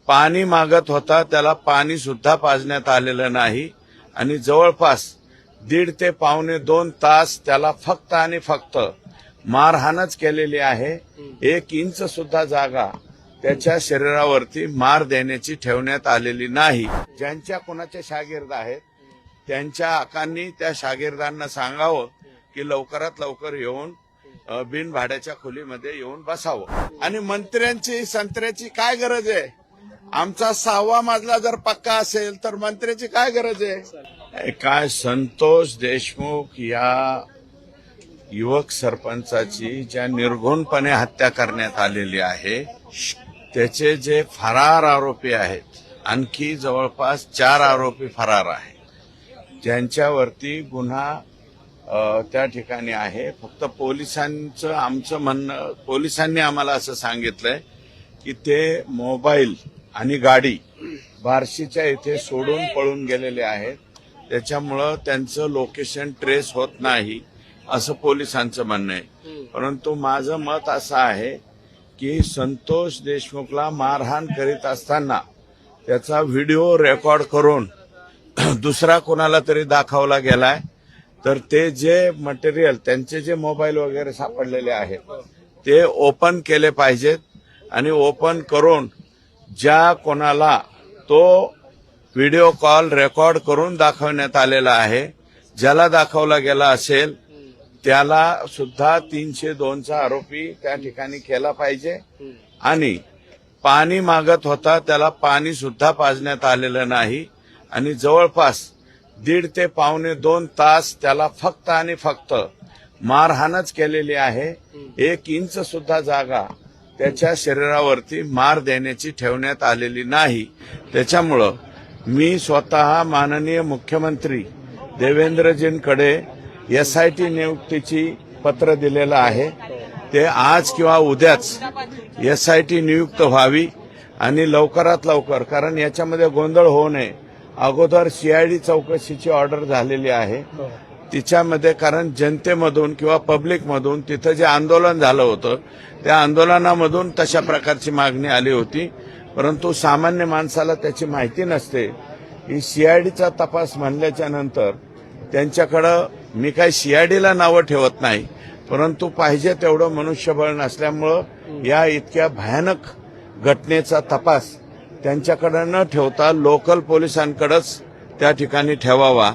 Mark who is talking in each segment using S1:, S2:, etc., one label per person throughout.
S1: पाणी मागत होता, त्याला पाणी सुद्धा पाजण्यात आलेलं नाही आणि जवळपास 1.5 ते पावणे 2 तास त्याला फक्त आणि फक्त मारहाणच केलेली आहे. 1 इंच सुद्धा जागा त्याच्या शरीरावरती मार देण्याची ठेवण्यात आलेली नाही. ज्यांच्या कोणाचे शागिर्द आहेत त्यांच्या आकांनी त्या शागिर्दांना सांगावं की लवकरात लवकर येऊन बिनभाड्याच्या खोलीमध्ये येऊन बसावं. आणि मंत्र्यांची संत्र्याची काय गरज आहे? आमचा 6वा मजला जर पक्का असेल तर मंत्र्याची काय गरज आहे? काय संतोष देशमुख या युवक सरपंचाची ज्या निर्घृणपणे हत्या करण्यात आलेली आहे, त्याचे जे फरार आरोपी आहेत, आणखी जवळपास 4 आरोपी फरार आहेत, ज्यांच्यावरती गुन्हा त्या ठिकाणी आहे. फक्त पोलिसांचं आमचं म्हणणं, पोलिसांनी आम्हाला असं सांगितलंय की ते मोबाईल आणि गाडी बार्शीच्या इथे सोडून पळून गेलेले आहेत, त्याच्यामुळं त्यांचं लोकेशन ट्रेस होत नाही असं पोलिसांचं म्हणणं आहे. परंतु माझं मत असं आहे की संतोष देशमुखला मारहाण करीत असताना त्याचा व्हिडिओ रेकॉर्ड करून दुसरा कोणाला तरी दाखवला गेलाय, तर ते जे मटेरियल त्यांचे जे मोबाईल वगैरे सापडलेले आहेत ते ओपन केले पाहिजेत आणि ओपन करून ज्या कोणाला तो व्हिडिओ कॉल रेकॉर्ड करून दाखवण्यात आलेला आहे, ज्याला दाखवला गेला असेल त्याला सुद्धा 302चा आरोपी त्या ठिकाणी केला पाहिजे. आणि पाणी मागत होता, त्याला पाणी सुद्धा पाजण्यात आलेलं नाही आणि जवळपास 1.5 ते पावणे 2 तास त्याला फक्त आणि फक्त मारहाणच केलेली आहे. 1 इंच सुद्धा जागा त्याच्या शरीरावरती मार देण्याची ठेवण्यात आलेली नाही. त्याच्यामुळं मी स्वतः माननीय मुख्यमंत्री देवेंद्रजींकडे SIT नियुक्तीची पत्र दिलेलं आहे. ते आज किंवा उद्याच SIT नियुक्त व्हावी आणि लवकरात लवकर, कारण याच्यामध्ये गोंधळ होऊ नये, अगोदर CID चौकशीची ऑर्डर झालेली आहे तिच्यामध्ये. कारण जनतेमधून किंवा पब्लिकमधून तिथं जे आंदोलन झालं होतं त्या आंदोलनामधून तशा प्रकारची मागणी आली होती, परंतु सामान्य माणसाला त्याची माहिती नसते. ही CIDचा तपास म्हणल्याच्या नंतर त्यांच्याकडं, मी काही CIDला नावं ठेवत नाही, परंतु पाहिजे तेवढं मनुष्यबळ नसल्यामुळं या इतक्या भयानक घटनेचा तपास त्यांच्याकडे न ठेवता लोकल पोलिसांकडेच त्या ठिकाणी ठेवावा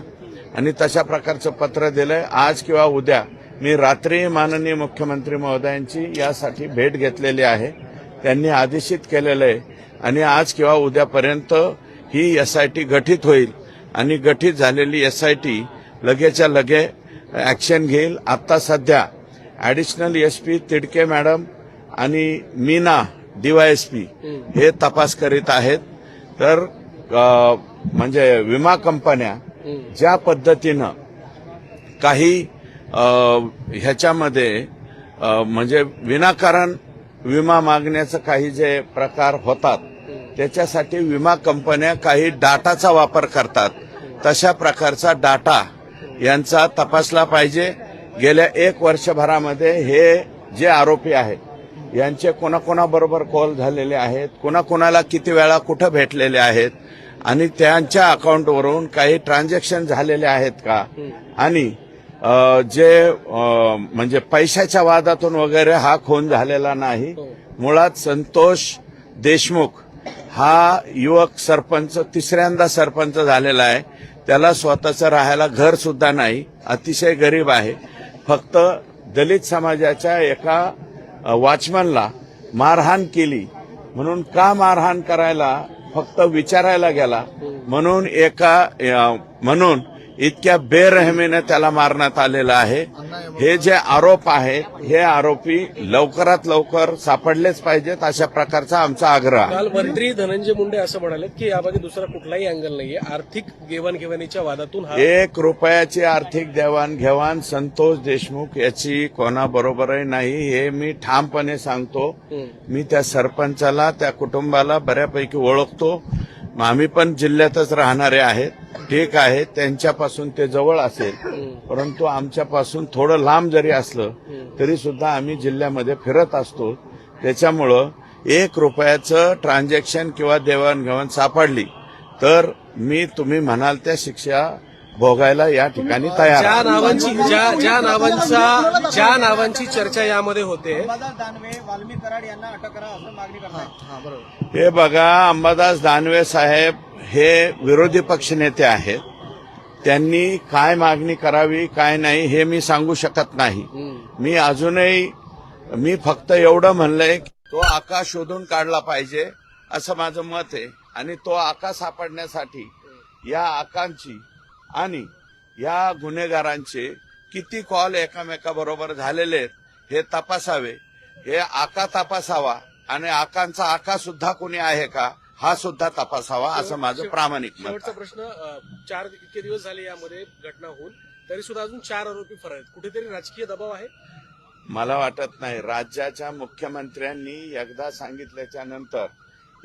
S1: आणि तशा प्रकारचं पत्र दिलंय. आज किंवा उद्या मी रात्री माननीय मुख्यमंत्री महोदयांची यासाठी भेट घेतलेली आहे, त्यांनी आदेशित केलेलं आहे आणि आज किंवा उद्यापर्यंत ही SIT गठीत होईल आणि गठीत झालेली SIT लगेच्या लगे ऍक्शन घेईल. आता सध्या ऍडिशनल SP तिडके मॅडम आणि मीना DYSP हे तपास करीत आहेत. तर म्हणजे विमा कंपन्या ज्या पद्धतीनं काही ह्याच्यामध्ये म्हणजे विनाकारण विमा मागण्याचं काही जे प्रकार होतात त्याच्यासाठी विमा कंपन्या काही डाटाचा वापर करतात. तशा प्रकारचा डाटा यांचा तपासला पाहिजे. गेल्या 1 वर्षभरामध्ये हे जे आरोपी आहेत यांचे कोणाकोणाबरोबर कॉल झालेले आहेत, कोणाकोणाला किती वेळा कुठं भेटलेले आहेत आणि त्यांच्या अकाउंटवरून काही ट्रान्झॅक्शन झालेले आहेत का, आणि जे म्हणजे पैशाच्या वादातून वगैरे हा खून झालेला नाही. मुळात संतोष देशमुख हा युवक सरपंच 3ऱ्यांदा सरपंच झालेला आहे. त्याला स्वतःचं राहायला घर सुद्धा नाही, अतिशय गरीब आहे. फक्त दलित समाजाच्या एका वॉचमनला मारहाण केली म्हणून, का मारहाण करायला, फक्त विचारायला गेला म्हणून इतक्या बेरहमीने त्याला मारण्यात आलेलं आहे. हे जे आरोप आहेत हे आरोपी लवकरात लवकर सापडलेच पाहिजेत, अशा प्रकारचा आमचा आग्रह.
S2: काल मंत्री धनंजय मुंडे असं म्हणाले की यामध्ये दुसरा कुठलाही अँगल नाहीये, आर्थिक देवाणघेवाणीच्या वादातून
S1: 1 रुपयाची आर्थिक देवाणघेवाण संतोष देशमुख याची कोणाबरोबरही नाही, हे मी ठामपणे सांगतो. मी त्या सरपंचाला, त्या कुटुंबाला बऱ्यापैकी ओळखतो. आम्ही पण जिल्ह्यातच राहणारे आहेत, ठीक आहे, त्यांच्यापासून ते जवळ असेल, परंतु आमच्यापासून थोडं लांब जरी असलं तरी सुद्धा आम्ही जिल्ह्यामध्ये फिरत असतो. त्याच्यामुळं ₹1 ट्रान्झॅक्शन किंवा देवाणघेवाण सापडली तर मी तुम्ही म्हणाल त्या शिक्षा भोगायला या ठिकाणी तयार
S2: ज्या
S1: आहे.
S2: नावांची ज्या नावांची चर्चा यामध्ये होते
S3: अंबादास दानवे वाल्मी कराड यांना अटक करा असं मागणी करतायत.
S1: हे बघा, अंबादास दानवे साहेब हे विरोधी पक्षनेते आहेत. त्यांनी काय मागणी करावी काय नाही हे मी सांगू शकत नाही. मी फक्त एवढं म्हणलंय की तो आका शोधून काढला पाहिजे असं माझं मत आहे. आणि तो आका सापडण्यासाठी या आकांची आणि या गुन्हेगारांचे किती कॉल एकामेकाबरोबर झालेले आहेत हे तपासावे. हे आका तपासावा आणि आकांचा आका सुद्धा कोणी आहे का हा सुद्धा तपासावा असं माझं प्रामाणिक मत
S2: शेवटचा
S1: आहे.
S2: प्रश्न, इतके दिवस झाले यामध्ये घटना होऊन तरी सुद्धा अजून 4 आरोपी फरार आहेत. कुठेतरी राजकीय दबाव आहे?
S1: मला वाटत नाही. राज्याच्या मुख्यमंत्र्यांनी एकदा सांगितल्याच्या नंतर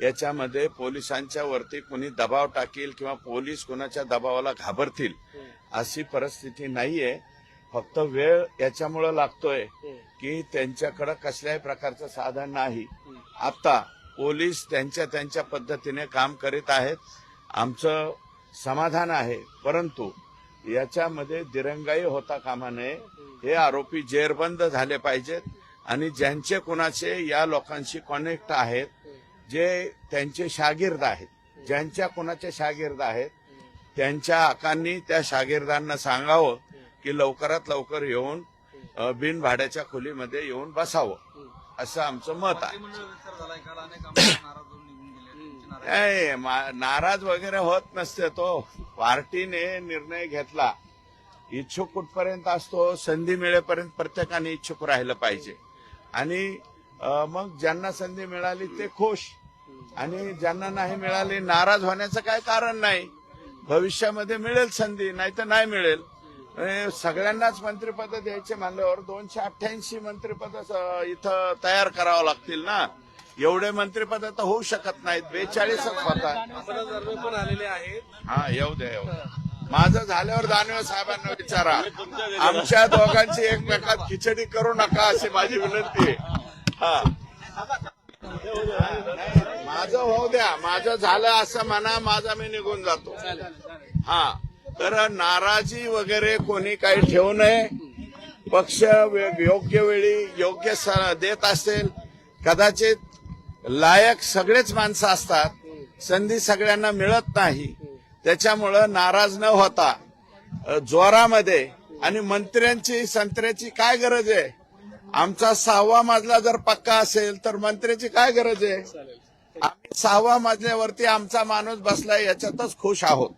S1: याच्यामध्ये पोलिसांच्या वरती कोणी दबाव टाकील किंवा पोलीस कोणाच्या दबावाला घाबरतील अशी परिस्थिती नाहीये. फक्त वेळ याच्यामुळे लागतोय की त्यांच्याकडे कसल्याही प्रकारचं साधन नाही. आता पोलीस त्यांच्या पद्धतीने काम करीत आहेत. आमचं समाधान आहे. परंतु याच्यामध्ये दिरंगाई होता कामा नये. हे आरोपी जेरबंद झाले पाहिजेत आणि ज्यांचे कोणाचे या लोकांशी कॉन्टॅक्ट आहेत, जे त्यांचे शागिर्द आहेत, ज्यांच्या कोणाचे शागिर्द आहेत, त्यांच्या आकांनी त्या शागिर्दांना सांगावं की लवकरात लवकर येऊन बिनभाड्याच्या खोलीमध्ये येऊन बसावं असं आमचं मत आहे. नाराज वगैरे होत नसते. तो पार्टीने निर्णय घेतला. इच्छुक कुठपर्यंत असतो, संधी मिळेपर्यंत प्रत्येकाने इच्छुक राहिलं पाहिजे. आणि मग ज्यांना संधी मिळाली ते खुश आणि ज्यांना नाही मिळाली नाराज होण्याचं काय कारण नाही. भविष्यामध्ये मिळेल संधी, नाही तर नाही मिळेल. सगळ्यांनाच मंत्रिपद द्यायचे म्हणल्यावर 288 मंत्रिपद इथं तयार करावं लागतील ना. एवढे मंत्रिपद तर होऊ शकत नाहीत. 42च होतात.
S2: अंबादास दानवे पण आलेले आहेत.
S1: हा, येऊ द्या. माझं झाल्यावर दानवे साहेबांना विचारा. आमच्या दोघांची एकमेकात खिचडी करू नका अशी माझी विनंती आहे. हा, माझं होऊ द्या. माझं झालं असं म्हणा, माझा मी निघून जातो. हा, तर नाराजी वगैरे कोणी काही ठेवू नये. पक्ष योग्य वेळी योग्य देत असेल. कदाचित लायक सगळेच माणसं असतात, संधी सगळ्यांना मिळत नाही. त्याच्यामुळं नाराज न होता जोरामध्ये. आणि मंत्र्यांची संत्र्याची काय गरज आहे? आमचा 6वा मजला जर पक्का असेल तर मंत्र्याची काय गरज आहे? आम्ही 6व्या मजल्यावरती आमचा माणूस बसलाय याच्यातच खुश आहोत.